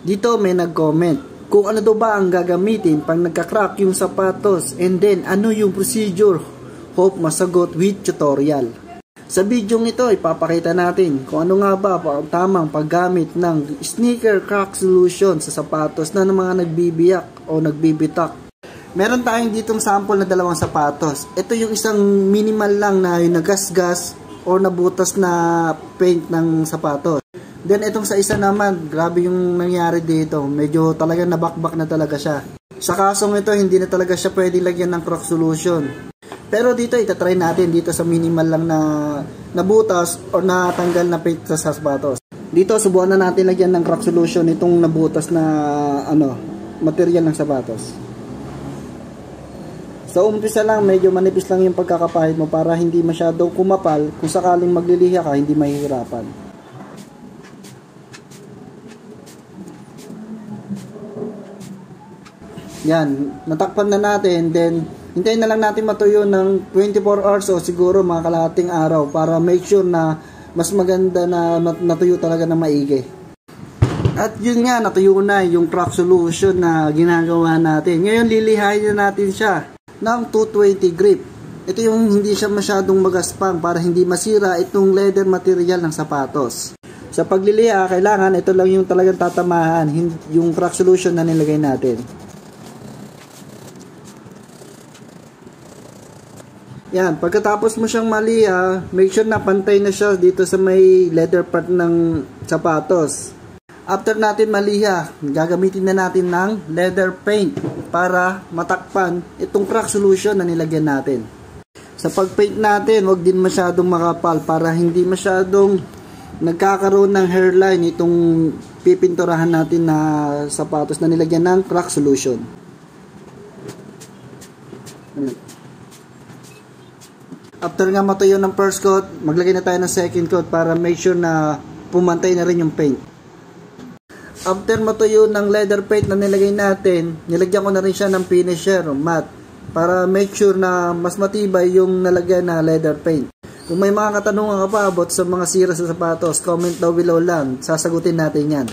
Dito may nag-comment kung ano daw ba ang gagamitin pag nagka-crack yung sapatos, and then ano yung procedure. Hope masagot with tutorial. Sa video ito ipapakita natin kung ano nga ba ang tamang paggamit ng sneaker crack solution sa sapatos na ng mga nagbibiyak o nagbibitak. Meron tayong ditong sample na dalawang sapatos. Ito yung isang minimal lang na yung nagasgas o nabutas na paint ng sapatos. Then itong sa isa naman, grabe yung nangyari dito. Medyo talaga nabakbak na talaga siya. Sa kasong ito, hindi na talaga siya pwede lagyan ng crack solution. Pero dito, itatry natin dito sa minimal lang na nabutas o natanggal na paint sa sapatos. Dito, subukan na natin lagyan ng crack solution itong nabutas na material ng sapatos. Sa umpisa lang, medyo manipis lang yung pagkakapahid mo para hindi masyadong kumapal. Kung sakaling magliliha ka, hindi mahihirapan. Yan, natakpan na natin, then hintayin na lang natin matuyo ng 24 hours o siguro mga kalahating araw para make sure na mas maganda na natuyo talaga ng maigi. At yun nga, natuyo na yung crack solution na ginagawa natin. Ngayon lilihain na natin siya ng 220 grip. Ito yung hindi siya masyadong magaspang para hindi masira itong leather material ng sapatos. Sa pagliliha, kailangan ito lang yung talagang tatamahan, yung crack solution na nilagay natin. Yan, pagkatapos mo siyang maliha, make sure na pantay na siya dito sa may leather part ng sapatos. After natin maliha, gagamitin na natin ng leather paint para matakpan itong crack solution na nilagyan natin. Sa pagpaint natin, huwag din masyadong makapal para hindi masyadong nagkakaroon ng hairline itong pipinturahan natin na sapatos na nilagyan ng crack solution. After nga matuyo ng first coat, maglagay na tayo ng second coat para make sure na pumantay na rin yung paint. After matuyo ng leather paint na nilagay natin, nilagyan ko na rin siya ng finisher o matte para make sure na mas matibay yung nalagyan na leather paint. Kung may mga katanungan ka pa about sa mga sira sa sapatos, comment down below lang, sasagutin natin yan.